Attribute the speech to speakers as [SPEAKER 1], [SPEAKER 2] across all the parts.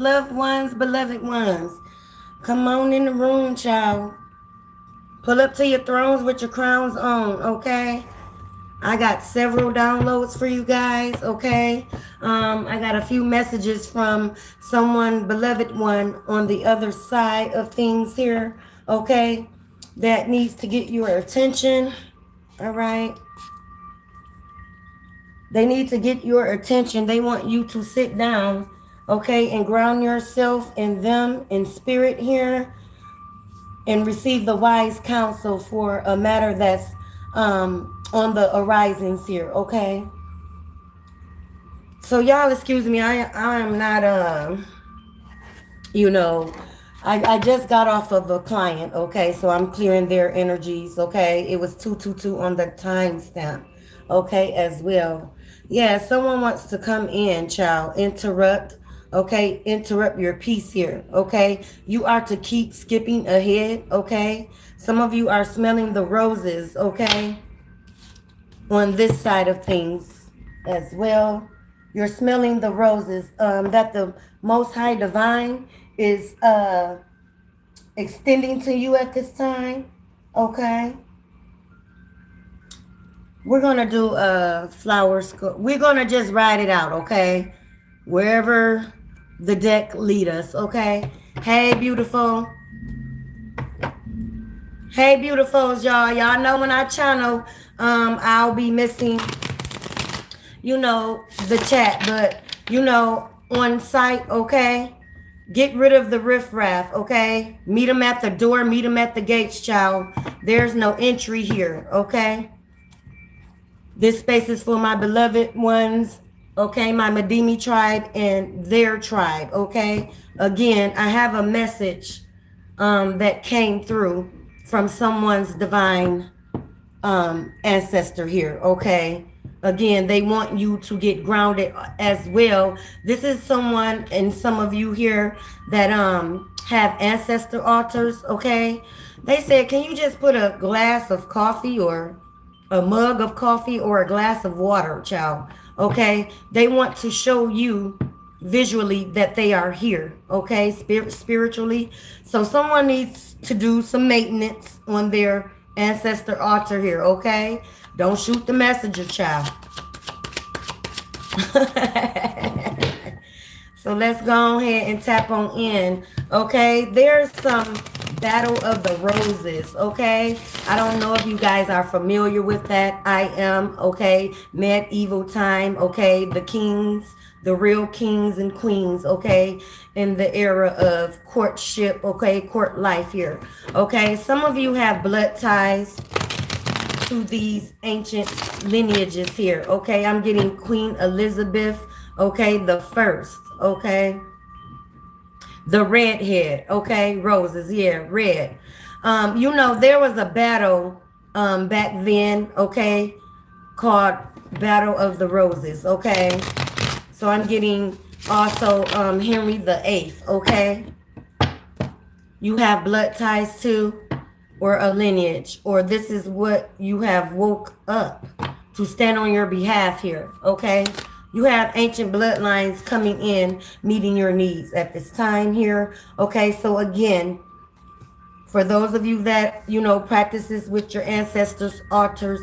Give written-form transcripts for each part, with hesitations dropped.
[SPEAKER 1] Loved ones, beloved ones. Come on in the room, child. Pull up to your thrones with your crowns on, okay? I got several downloads for you guys, okay? I got a few messages from someone, beloved one, on the other side of things here, okay? That needs to get your attention, all right? They need to get your attention. They want you to sit down, okay, and ground yourself in them in spirit here and receive the wise counsel for a matter that's on the horizons here, okay? So y'all excuse me, I'm not you know, I just got off of a client, okay? So I'm clearing their energies, okay? It was 222 on the timestamp, okay, as well. Yeah, someone wants to come in, child. Interrupt, okay? Interrupt your peace here, okay? You are to keep skipping ahead, okay? Some of you are smelling the roses, okay? On this side of things as well. You're smelling the roses that the Most High Divine is extending to you at this time. Okay. We're going to do a flower school. We're going to just ride it out, okay? Wherever the deck lead us, okay? Hey, beautiful. Hey, beautifuls, y'all. Y'all know when I channel, I'll be missing, the chat, but, on site, okay? Get rid of the riffraff, okay? Meet them at the door, meet them at the gates, child. There's no entry here, okay? This space is for my beloved ones, okay? My Madimi tribe and their tribe, okay? Again, I have a message that came through from someone's divine ancestor here, okay? Again, they want you to get grounded as well. This is someone, and some of you here that have ancestor altars, okay? They said, can you just put a glass of coffee or a mug of coffee or a glass of water, child? Okay? They want to show you visually that they are here, okay? Spiritually. So someone needs to do some maintenance on their ancestor altar here, okay? Don't shoot the messenger, child. So let's go ahead and tap on in, okay? There's some Battle of the Roses, okay? I don't know if you guys are familiar with that. I am, okay? Medieval time, okay? The kings, the real kings and queens, okay? In the era of courtship, okay? Court life here, okay? Some of you have blood ties to these ancient lineages here, okay? I'm getting Queen Elizabeth, okay? The first, okay? The redhead, okay? Roses, yeah, red. There was a battle back then, okay? Called Battle of the Roses, okay? So I'm getting also Henry the Eighth, okay? You have blood ties too, or a lineage, or this is what you have woke up to stand on your behalf here, okay? You have ancient bloodlines coming in, meeting your needs at this time here, okay? So again, for those of you that, practices with your ancestors' altars,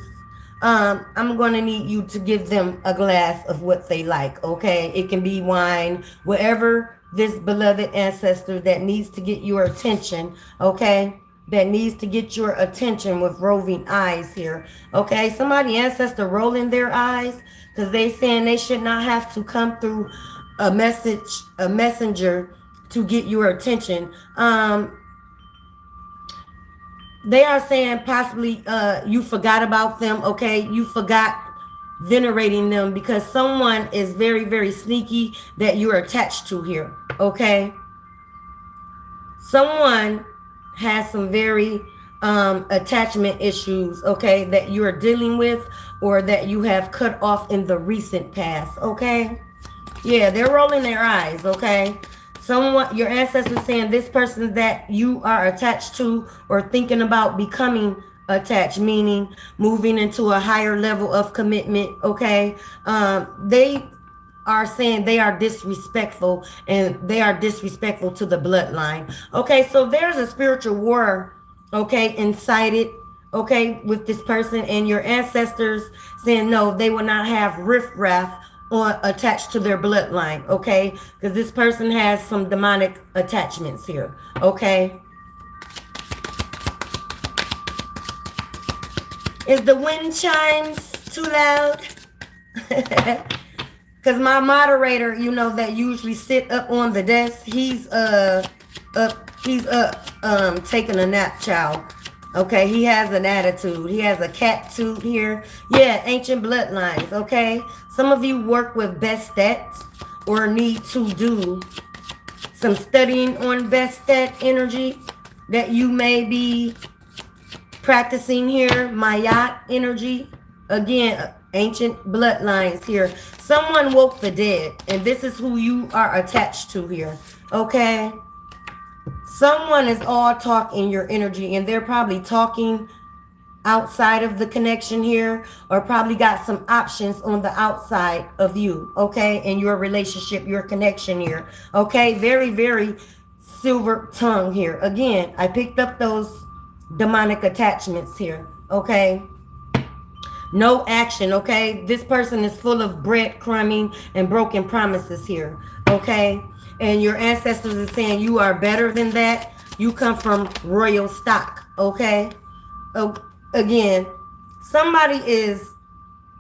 [SPEAKER 1] I'm going to need you to give them a glass of what they like, okay? It can be wine, whatever this beloved ancestor that needs to get your attention, okay? That needs to get your attention with roving eyes here, okay? Somebody ancestor rolling their eyes because they saying they should not have to come through a messenger to get your attention. They are saying possibly you forgot about them, okay? You forgot venerating them because someone is very, very sneaky that you're attached to here, okay? Someone has some very attachment issues, okay, that you're dealing with or that you have cut off in the recent past, okay? Yeah, they're rolling their eyes, okay? Someone, your ancestors saying this person that you are attached to or thinking about becoming attached, meaning moving into a higher level of commitment, okay? They are saying they are disrespectful, and they are disrespectful to the bloodline. Okay, so there's a spiritual war, okay, incited, okay, with this person, and your ancestors saying no, they will not have riffraff on attached to their bloodline, okay, because this person has some demonic attachments here, okay. Is the wind chimes too loud? Because my moderator, you know, that usually sit up on the desk, he's up taking a nap, child. Okay, he has an attitude. He has a cat tooth here. Yeah, ancient bloodlines, okay? Some of you work with Bestet or need to do some studying on Bestet energy that you may be practicing here. Mayat energy. Again, ancient bloodlines here. Someone woke the dead, and this is who you are attached to here, okay? Someone is all talk in your energy, and they're probably talking outside of the connection here, or probably got some options on the outside of you, okay, in your relationship, your connection here, okay? Very, very silver tongue here. Again, I picked up those demonic attachments here, okay? No action, okay? This person is full of breadcrumbing and broken promises here, okay? And your ancestors are saying you are better than that. You come from royal stock, okay? Again, somebody is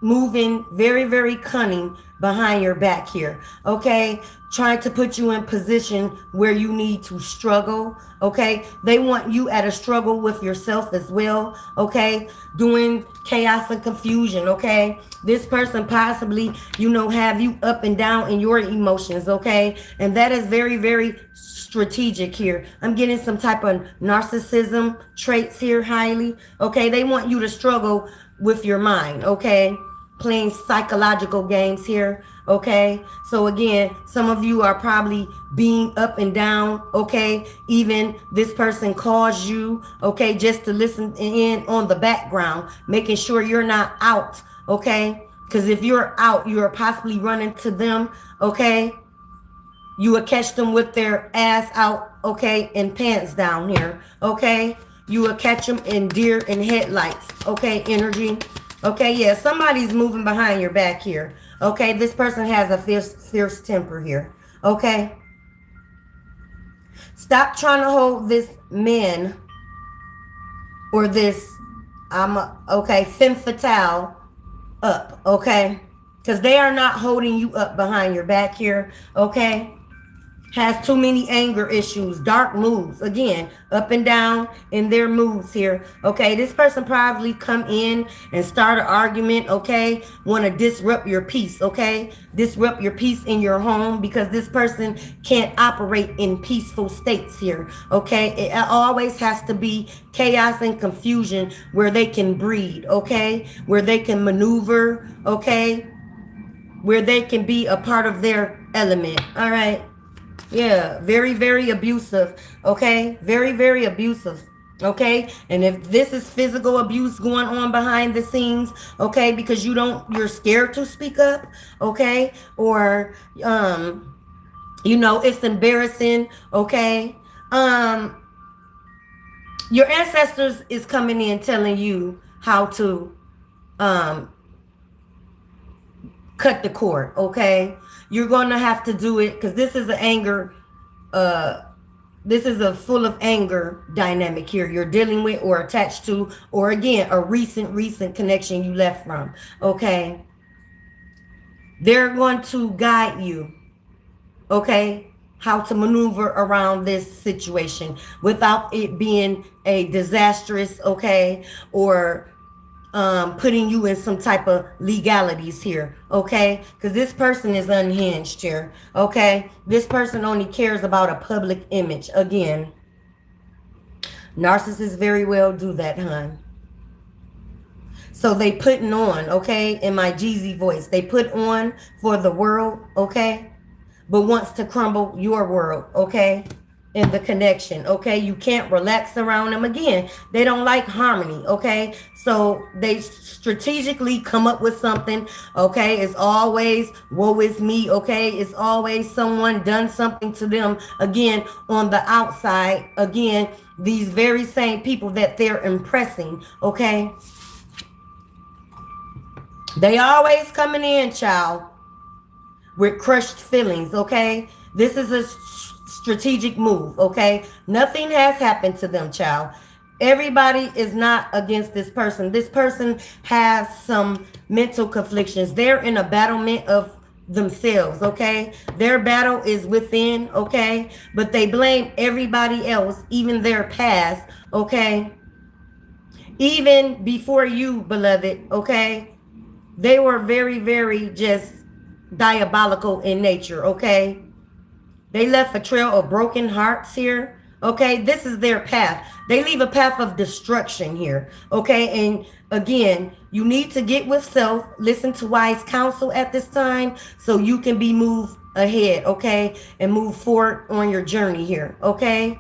[SPEAKER 1] moving very, very cunning behind your back here, okay? Trying to put you in position where you need to struggle, okay? They want you at a struggle with yourself as well, okay? Doing chaos and confusion, okay? This person possibly, you know, have you up and down in your emotions, okay? And that is very, very strategic here. I'm getting some type of narcissism traits here highly, okay? They want you to struggle with your mind, okay? Playing psychological games here, okay? So again, some of you are probably being up and down, okay? Even this person calls you, okay, just to listen in on the background, making sure you're not out, okay? Because if you're out, you are possibly running to them, okay? You will catch them with their ass out, okay, and pants down here, okay? You will catch them in deer and headlights, okay, energy. Okay, yeah, somebody's moving behind your back here. Okay, this person has a fierce temper here. Okay. Stop trying to hold this man or this, femme fatale up, okay? Because they are not holding you up behind your back here, okay? Has too many anger issues, dark moods, again, up and down in their moods here, okay? This person probably come in and start an argument, okay? Want to disrupt your peace, okay? Disrupt your peace in your home, because this person can't operate in peaceful states here, okay? It always has to be chaos and confusion where they can breed, okay? Where they can maneuver, okay? Where they can be a part of their element, all right? Yeah, very, very abusive, okay? Very, very abusive, okay? And if this is physical abuse going on behind the scenes, okay, because you're scared to speak up, okay? Or, you know, it's embarrassing, okay? Your ancestors is coming in telling you how to, cut the cord, okay? You're going to have to do it because this is an anger, this is a full of anger dynamic here you're dealing with or attached to, or again, a recent connection you left from, okay? They're going to guide you, okay, how to maneuver around this situation without it being a disastrous, okay, or putting you in some type of legalities here, okay? Because this person is unhinged here, okay? This person only cares about a public image. Again, narcissists very well do that, hon. So they putting on, okay, in my Jeezy voice, they put on for the world, okay? But wants to crumble your world, okay? in the connection. Okay, you can't relax around them. Again, they don't like harmony. Okay, so they strategically come up with something. Okay, it's always woe is me. Okay, it's always someone done something to them. Again, on the outside, again, these very same people that they're impressing. Okay, they always coming in, child, with crushed feelings. Okay, this is a strategic move. Okay, nothing has happened to them, child. Everybody is not against this person. This person has some mental conflictions. They're in a battlement of themselves. Okay, their battle is within. Okay, but they blame everybody else, even their past. Okay, even before you, beloved. Okay, they were very, very just diabolical in nature. Okay, they left a trail of broken hearts here. Okay, this is their path. They leave a path of destruction here. Okay, and again, you need to get with self, listen to wise counsel at this time so you can be moved ahead. Okay, and move forward on your journey here. Okay,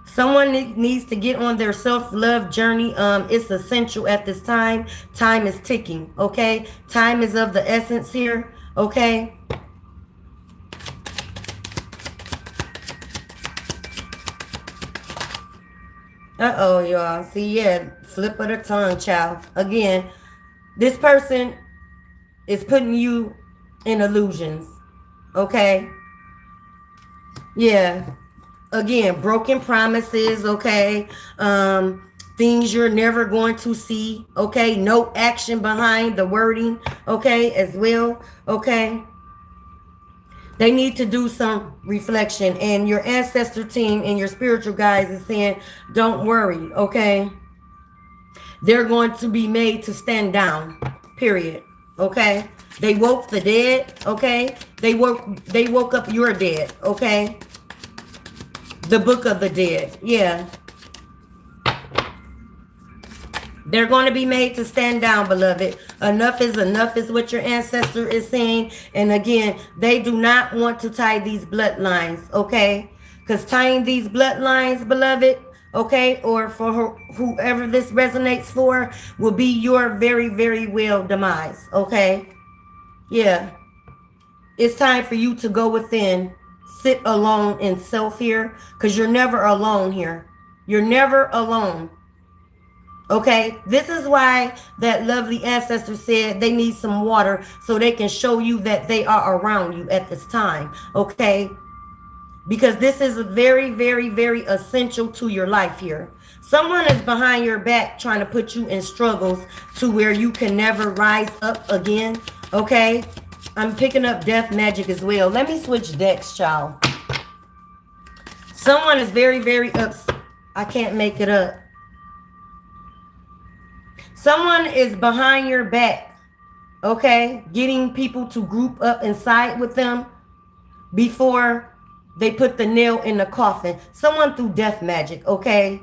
[SPEAKER 1] someone needs to get on their self-love journey. It's essential at this time. Time is ticking. Okay, time is of the essence here. Okay. Uh-oh, y'all. See, yeah, flip of the tongue, child. Again, this person is putting you in illusions. Okay? Yeah. Again, broken promises, okay? Things you're never going to see, okay? No action behind the wording, okay, as well, okay? They need to do some reflection, and your ancestor team and your spiritual guides is saying, don't worry, okay? They're going to be made to stand down, period, okay? They woke the dead, okay? They woke up your dead, okay? The book of the dead, yeah. They're going to be made to stand down, beloved. Enough is what your ancestor is saying. And again, they do not want to tie these bloodlines, okay? Because tying these bloodlines, beloved, okay, or for whoever this resonates for, will be your very, very well demise, okay? Yeah. It's time for you to go within, sit alone in self here, because you're never alone here. You're never alone. Okay, this is why that lovely ancestor said they need some water so they can show you that they are around you at this time. Okay, because this is very, very, very essential to your life here. Someone is behind your back trying to put you in struggles to where you can never rise up again. Okay, I'm picking up death magic as well. Let me switch decks, child. Someone is very, very upset. I can't make it up. Someone is behind your back, okay, getting people to group up and side with them before they put the nail in the coffin. Someone through death magic, okay?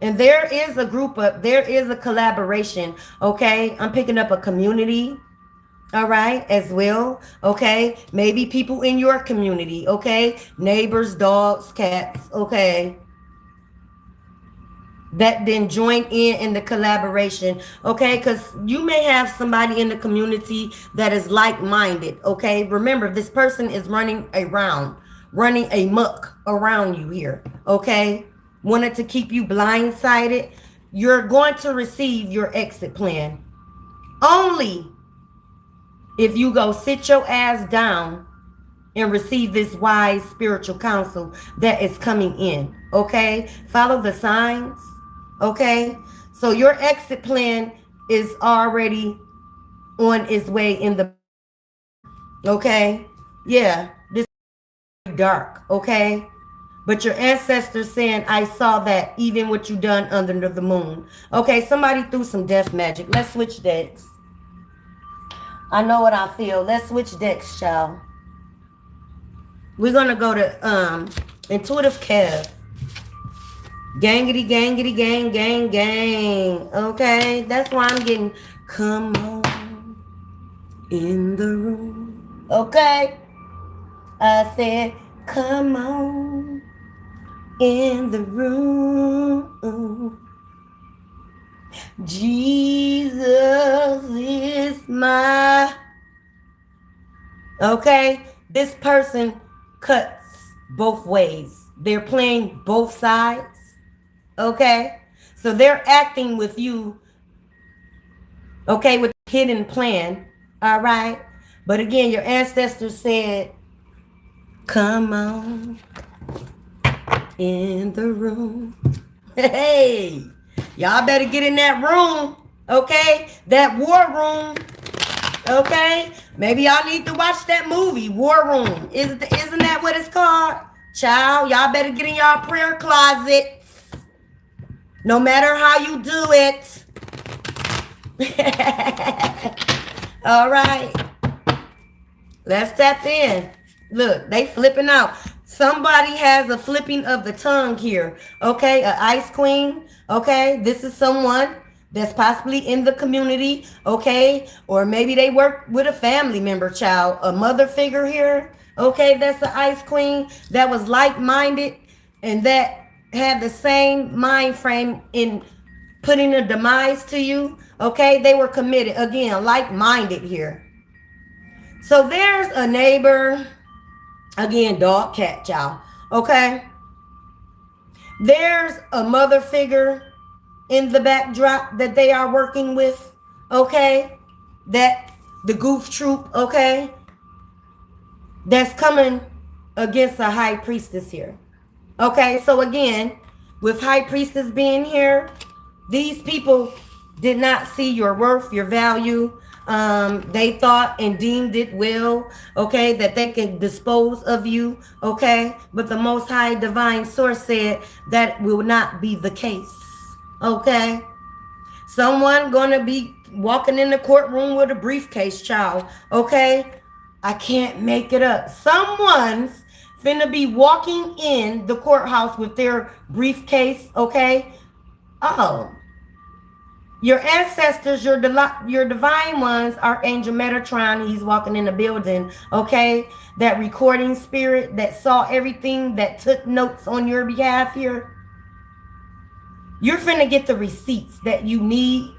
[SPEAKER 1] And there is a group up, there is a collaboration, okay? I'm picking up a community, all right, as well, okay? Maybe people in your community, okay? Neighbors, dogs, cats, okay? That then join in the collaboration, okay? Because you may have somebody in the community that is like-minded, okay? Remember, this person is running amok around you here, okay? Wanted to keep you blindsided. You're going to receive your exit plan only if you go sit your ass down and receive this wise spiritual counsel that is coming in, okay? Follow the signs. Okay, so your exit plan is already on its way in the, okay? Yeah, this is dark, okay? But your ancestors saying, I saw that even what you done under the moon. Okay, somebody threw some death magic. Let's switch decks. I know what I feel. Let's switch decks, child. We're going to go to Intuitive Kev. Gangity, gangity, gang, gang, gang. Okay, that's why I'm getting come on in the room. Okay, I said come on in the room. Jesus is my... Okay, this person cuts both ways. They're playing both sides. Okay, so they're acting with you, okay, with hidden plan. All right, but again, your ancestors said, come on in the room. Hey, y'all better get in that room, okay? That war room, okay? Maybe y'all need to watch that movie, War Room. Isn't that what it's called? Child, y'all better get in y'all prayer closets. No matter how you do it. All right. Let's tap in. Look, they flipping out. Somebody has a flipping of the tongue here. Okay, an ice queen. Okay, this is someone that's possibly in the community. Okay, or maybe they work with a family member, child, a mother figure here. Okay, that's the ice queen that was like-minded and that had the same mind frame in putting a demise to you. Okay, they were committed. Again, like-minded here. So there's a neighbor. Again, dog, cat, y'all. Okay. There's a mother figure in the backdrop that they are working with. Okay. That the goof troop. Okay. That's coming against a high priestess here. Okay. So again, with high priestess being here, these people did not see your worth, your value. They thought and deemed it will, okay, that they can dispose of you, okay, but the Most High Divine Source said that will not be the case, okay. Someone gonna be walking in the courtroom with a briefcase, child, okay. I can't make it up. Someone's finna be walking in the courthouse with their briefcase, okay. Oh, your ancestors, your divine ones, Archangel Metatron, he's walking in the building, okay? That recording spirit that saw everything, that took notes on your behalf here. You're finna get the receipts that you need,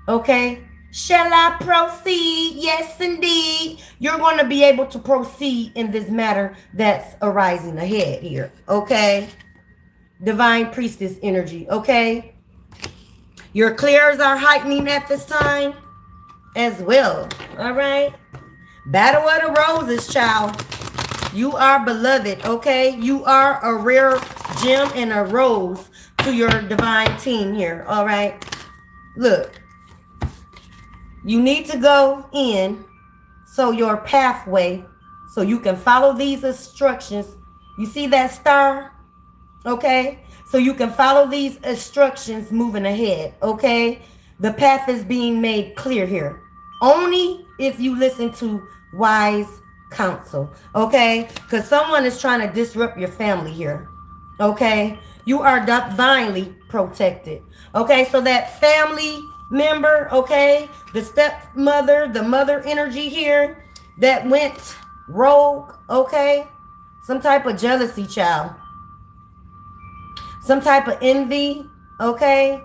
[SPEAKER 1] okay? Shall I proceed? Yes, indeed. You're going to be able to proceed in this matter that's arising ahead here, okay? Divine priestess energy, okay? Your clears are heightening at this time as well. All right. Battle of the Roses, child. You are beloved, okay? You are a rare gem and a rose to your divine team here, all right? Look. You need to go in so your pathway, so you can follow these instructions. You see that star? Okay? So you can follow these instructions moving ahead, okay? The path is being made clear here. Only if you listen to wise counsel, okay? Because someone is trying to disrupt your family here, okay? You are divinely protected, okay? So that family member, okay? The stepmother, the mother energy here that went rogue, okay? Some type of jealousy, child. Some type of envy, okay,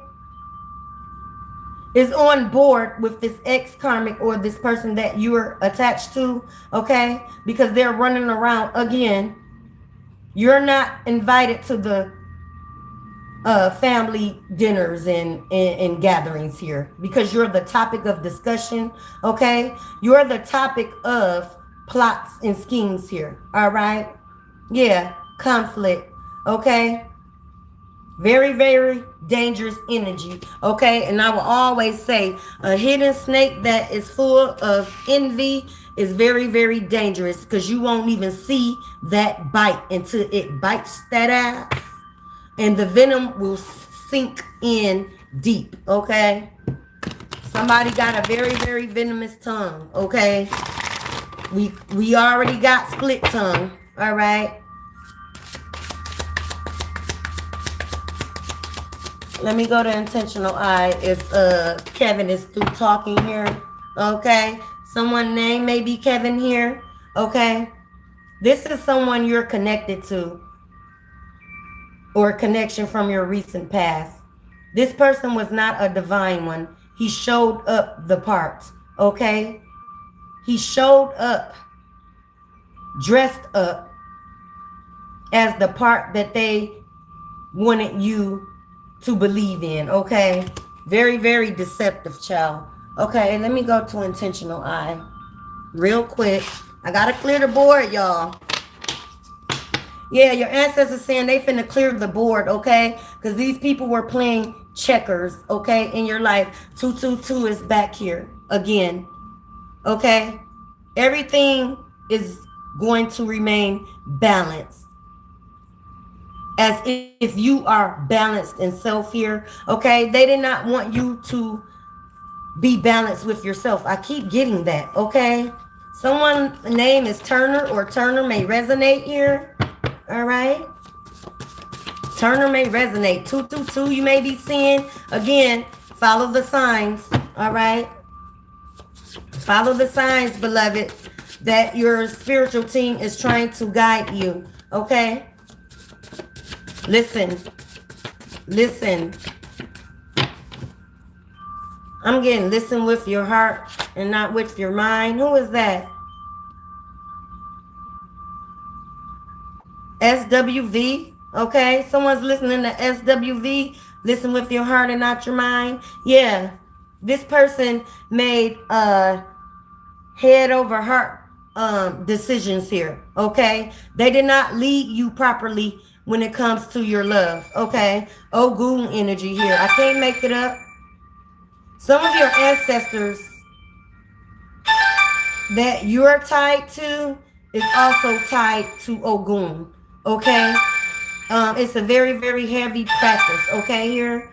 [SPEAKER 1] is on board with this ex-karmic or this person that you're attached to, okay, because they're running around again. You're not invited to the family dinners and gatherings here because you're the topic of discussion, okay? You're the topic of plots and schemes here, all right? Yeah, conflict, okay? Very, very dangerous energy, okay? And I will always say a hidden snake that is full of envy is very, very dangerous because you won't even see that bite until it bites that ass. And the venom will sink in deep, okay? Somebody got a very, very venomous tongue, okay? We already got split tongue, all right? Let me go to intentional eye if Kevin is through talking here. Okay. Someone name may be Kevin here. Okay. This is someone you're connected to. or a connection from your recent past. This person was not a divine one. He showed up the part, okay? He showed up, dressed up as the part that they wanted you to believe in, okay? Very, very deceptive, child. Okay, let me go to intentional eye real quick. I gotta clear the board, y'all. Yeah, your ancestors saying they finna clear the board, okay? Because these people were playing checkers, okay, in your life. 222 is back here again, okay? Everything is going to remain balanced. As if you are balanced in self here, okay? They did not want you to be balanced with yourself. I keep getting that, okay? Someone's name is Turner, or Turner may resonate here, all right? Turner may resonate. 222, you may be seeing. Again, follow the signs, all right? Follow the signs, beloved, that your spiritual team is trying to guide you, okay? Listen. Listen. I'm getting listen with your heart and not with your mind. Who is that? SWV. Okay, someone's listening to SWV. Listen with your heart and not your mind. Yeah, this person made head over heart decisions here. Okay, they did not lead you properly when it comes to your love. Okay, Ogun energy here. I can't make it up. Some of your ancestors that you're tied to is also tied to Ogun. Okay, it's a very, very heavy practice. Okay, here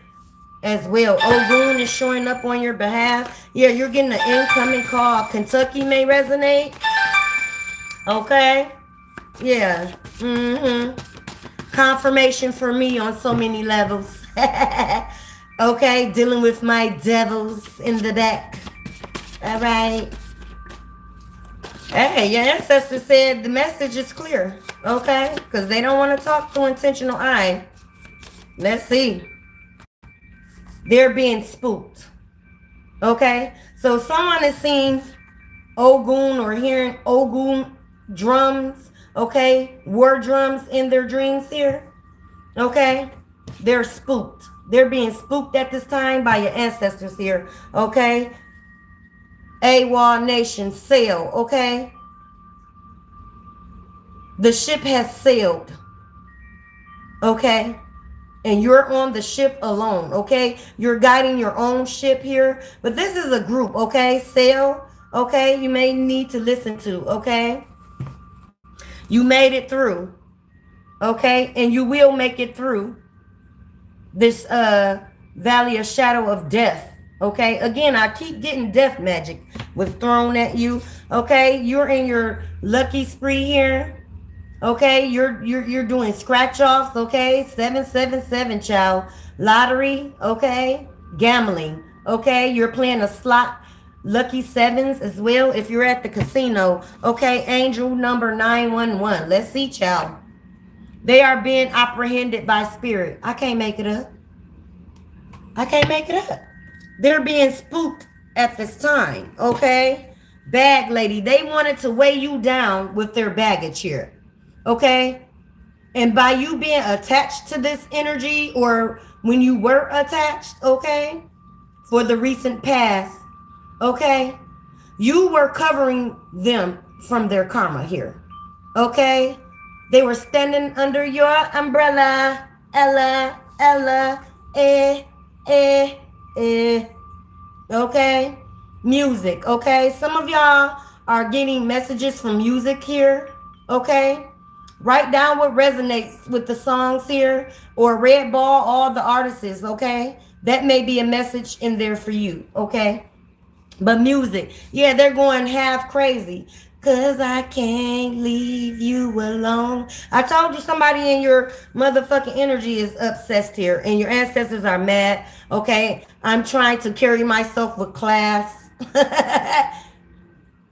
[SPEAKER 1] as well. Ogun is showing up on your behalf. Yeah, you're getting an incoming call. Kentucky may resonate. Okay, yeah. Confirmation for me on so many levels. Okay, dealing with my devils in the deck. All right. Hey, your ancestor said the message is clear. Okay, because they don't want to talk to intentional eye. Let's see. They're being spooked. Okay, so someone is seeing Ogun or hearing Ogun drums. Okay, war drums in their dreams here. Okay, they're spooked. They're being spooked at this time by your ancestors here. Okay, AWOL Nation, sail. Okay, the ship has sailed. Okay, and you're on the ship alone. Okay, you're guiding your own ship here, but this is a group. Okay, sail. Okay, you may need to listen to. Okay, you made it through. Okay, and you will make it through this valley of shadow of death. Okay, again, I keep getting death magic was thrown at you. Okay, you're in your lucky spree here. Okay, you're doing scratch offs. Okay, 777, child. Lottery. Okay, gambling. Okay, you're playing a slot. Lucky sevens as well if you're at the casino. Okay, angel number 911. Let's see, child. They are being apprehended by spirit. I can't make it up. I can't make it up. They're being spooked at this time. Okay, bag lady. They wanted to weigh you down with their baggage here. Okay, and by you being attached to this energy, or when you were attached, okay, for the recent past, okay, you were covering them from their karma here. Okay, they were standing under your umbrella. Ella, okay, music. Okay, some of y'all are getting messages from music here. Okay, write down what resonates with the songs here, or red ball all the artists. Okay, that may be a message in there for you. Okay, but music, yeah, they're going half crazy. Cause I can't leave you alone. I told you somebody in your motherfucking energy is obsessed here, and your ancestors are mad. Okay, I'm trying to carry myself with class.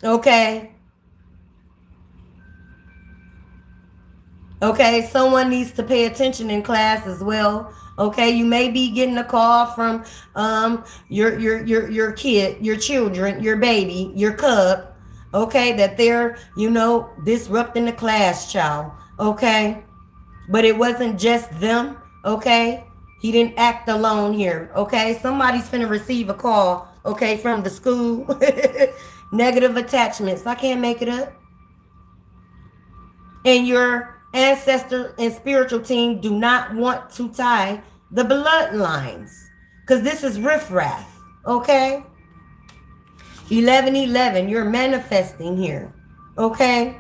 [SPEAKER 1] Okay. Okay, someone needs to pay attention in class as well. Okay, you may be getting a call from your kid, your children, your baby, your cub. Okay, that they're, disrupting the class, child. Okay, but it wasn't just them. Okay, he didn't act alone here. Okay, somebody's finna receive a call. Okay, from the school. Negative attachments. I can't make it up. And your ancestor and spiritual team do not want to tie the bloodlines, because this is riffraff. Okay, 1111, you're manifesting here. Okay,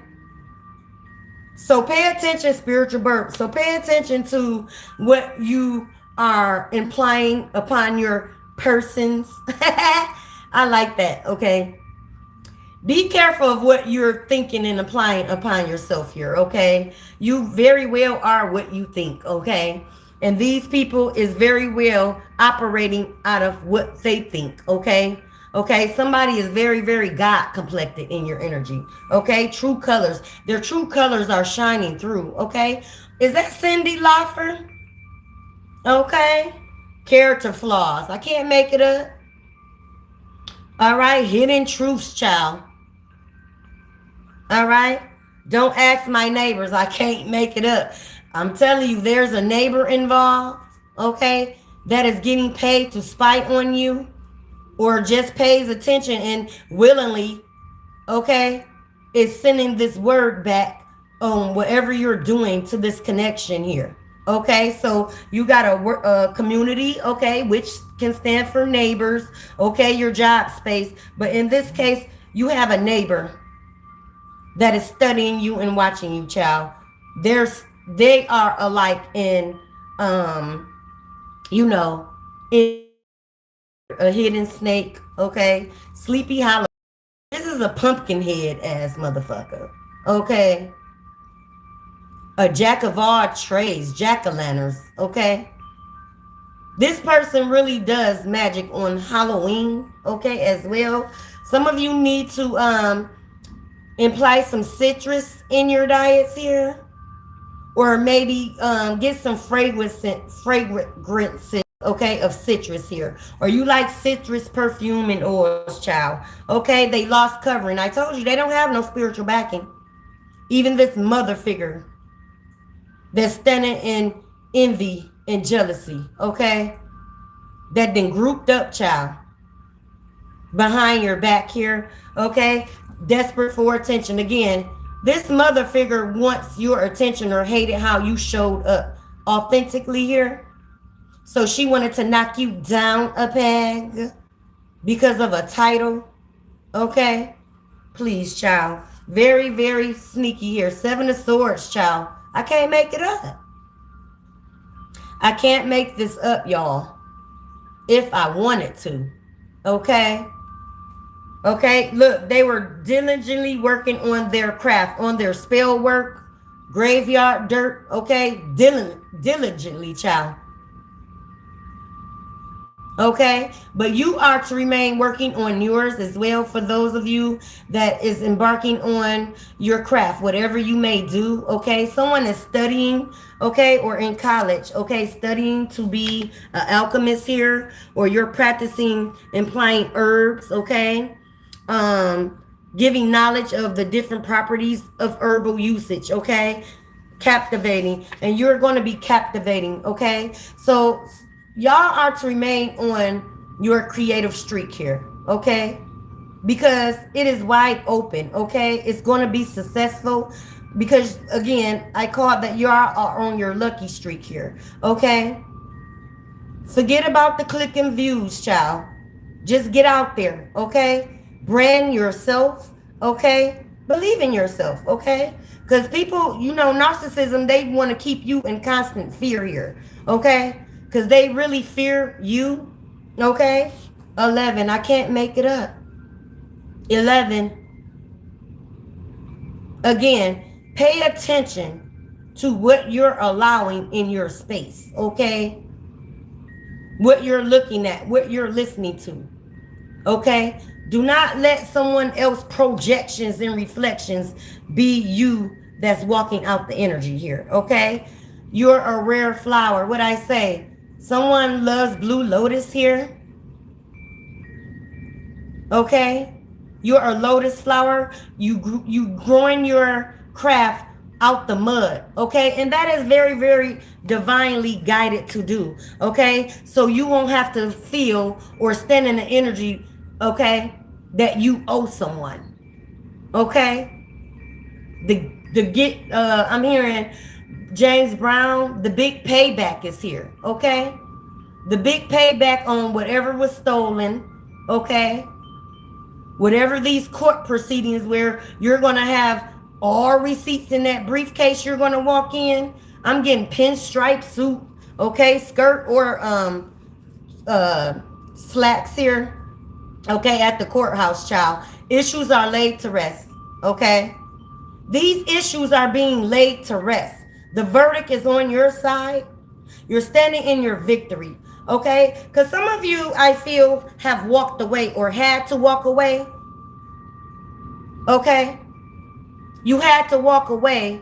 [SPEAKER 1] so pay attention, spiritual birth. So pay attention to what you are implying upon your persons. I like that. Okay, be careful of what you're thinking and applying upon yourself here, okay? You very well are what you think, okay? And these people is very well operating out of what they think, okay? Okay, somebody is very, very God complected in your energy, okay? True colors. Their true colors are shining through, okay? Is that Cindy Laufer? Okay. Character flaws. I can't make it up. All right, hidden truths, child. All right. Don't ask my neighbors. I can't make it up. I'm telling you, there's a neighbor involved, okay, that is getting paid to spy on you, or just pays attention and willingly, okay, is sending this word back on whatever you're doing to this connection here. Okay, so you got a community, okay, which can stand for neighbors, okay, your job space. But in this case, you have a neighbor that is studying you and watching you, child. They are alike in, in a hidden snake, okay? Sleepy Hollow. This is a pumpkin head ass motherfucker, okay? A jack of all trades, jack-o'-lanterns, okay? This person really does magic on Halloween, okay, as well. Some of you need to imply some citrus in your diets here, or maybe get some fragrances, okay, of citrus here, or you like citrus perfume and oils, child. Okay, they lost covering. I told you they don't have no spiritual backing. Even this mother figure that's standing in envy and jealousy, okay, that then grouped up, child, behind your back here, okay, desperate for attention. Again, this mother figure wants your attention or hated how you showed up authentically here. So she wanted to knock you down a peg because of a title. Okay? Please, child. Very, very sneaky here. 7 of Swords, child. I can't make it up. I can't make this up, y'all. If I wanted to. Okay? Okay, look, they were diligently working on their craft, on their spell work, graveyard dirt, okay? Diligently, child. Okay, but you are to remain working on yours as well. For those of you that is embarking on your craft, whatever you may do, okay? Someone is studying, okay, or in college, okay, studying to be an alchemist here, or you're practicing applying herbs, okay? Giving knowledge of the different properties of herbal usage, okay? Captivating, and you're going to be captivating, okay? So y'all are to remain on your creative streak here, okay? Because it is wide open, okay? It's going to be successful because, again, I call it that you are on your lucky streak here, okay? Forget about the click and views, child. Just get out there, okay? Brand yourself, okay? Believe in yourself, okay? Because people, narcissism, they want to keep you in constant fear here, okay? Because they really fear you, okay? 11, I can't make it up. 11. Again, pay attention to what you're allowing in your space, okay? What you're looking at, what you're listening to, okay? Do not let someone else's projections and reflections be you that's walking out the energy here, okay? You're a rare flower. What I say? Someone loves blue lotus here, okay? You're a lotus flower. You growing your craft out the mud, okay? And that is very, very divinely guided to do, okay? So you won't have to feel or stand in the energy, okay, that you owe someone, okay? The get I'm hearing James Brown, the big payback is here, okay? The big payback on whatever was stolen, okay? Whatever these court proceedings where you're going to have all receipts in that briefcase you're going to walk in. I'm getting pinstripe suit, okay? Skirt or slacks here, okay, at the courthouse, child. Issues are laid to rest, okay? These issues are being laid to rest. The verdict is on your side. You're standing in your victory, okay? Because some of you, I feel, have walked away or had to walk away, okay? You had to walk away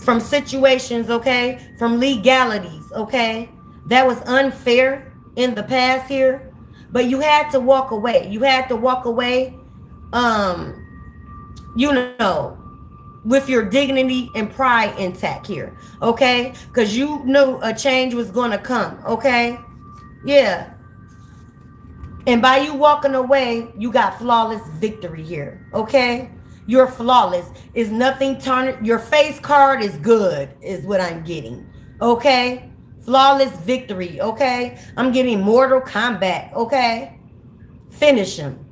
[SPEAKER 1] from situations, okay? From legalities, okay? That was unfair in the past here. But you had to walk away. You had to walk away, you know, with your dignity and pride intact here, okay? Because you knew a change was going to come, okay? Yeah. And by you walking away, you got flawless victory here, okay? You're flawless. Is nothing tarnished. Your face card is good, is what I'm getting, okay? Flawless victory, okay? I'm getting Mortal Kombat, okay? Finish them.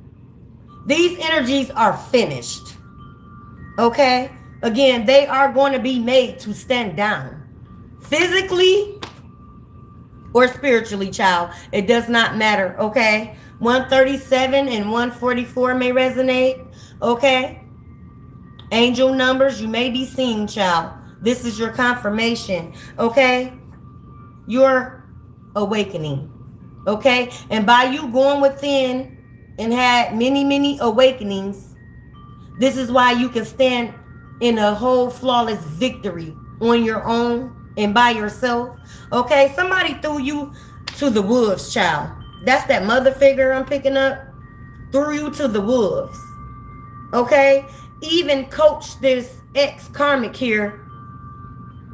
[SPEAKER 1] These energies are finished, okay? Again, they are going to be made to stand down. Physically or spiritually, child. It does not matter, okay? 137 and 144 may resonate, okay? Angel numbers, you may be seeing, child. This is your confirmation, okay? You're awakening, okay? And by you going within and had many, many awakenings, this is why you can stand in a whole flawless victory on your own and by yourself, okay? Somebody threw you to the wolves, child. That's that mother figure I'm picking up. Threw you to the wolves, okay? Even coach this ex-karmic here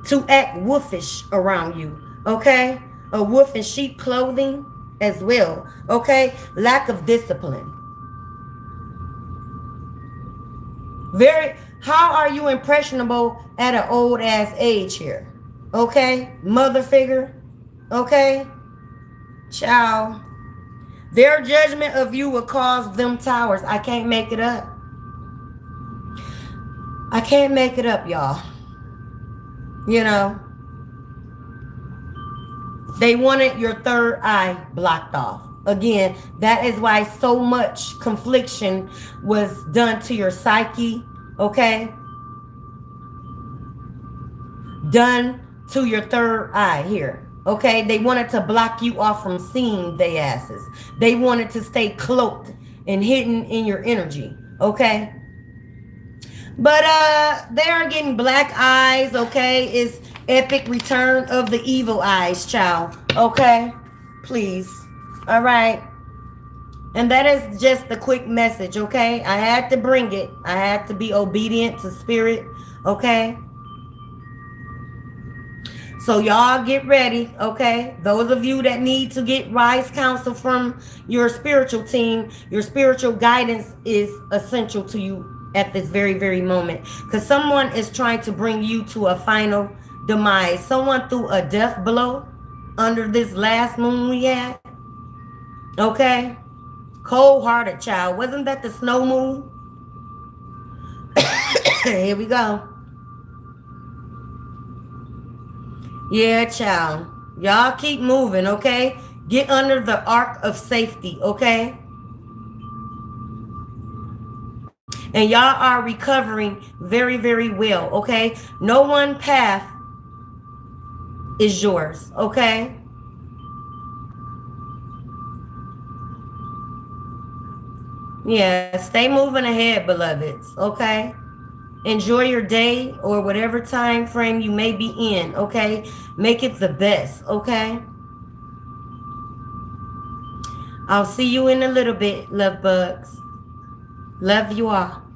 [SPEAKER 1] to act wolfish around you, okay? A wolf in sheep clothing as well, okay? Lack of discipline. How are you impressionable at an old ass age here? Okay? Mother figure. Okay? Child. Their judgment of you will cause them towers. I can't make it up. I can't make it up, y'all. You know. They wanted your third eye blocked off. Again, that is why so much confliction was done to your psyche, okay? Done to your third eye here, okay? They wanted to block you off from seeing their asses. They wanted to stay cloaked and hidden in your energy, okay? But they are getting black eyes, okay? It's epic return of the evil eyes, child, okay? Please. All right. And that is just the quick message, okay? I had to bring it. I had to be obedient to spirit, okay? So y'all get ready, okay? Those of you that need to get wise counsel from your spiritual team, your spiritual guidance is essential to you at this very, very moment. Because someone is trying to bring you to a final demise. Someone threw a death blow under this last moon we had. Okay? Cold-hearted, child. Wasn't that the snow moon? Here we go. Yeah, child. Y'all keep moving, okay? Get under the ark of safety, okay? And y'all are recovering very, very well, okay? No one path is yours, okay? Yeah, stay moving ahead, beloveds, okay? Enjoy your day or whatever time frame you may be in, okay? Make it the best, okay? I'll see you in a little bit, love bugs. Love you all.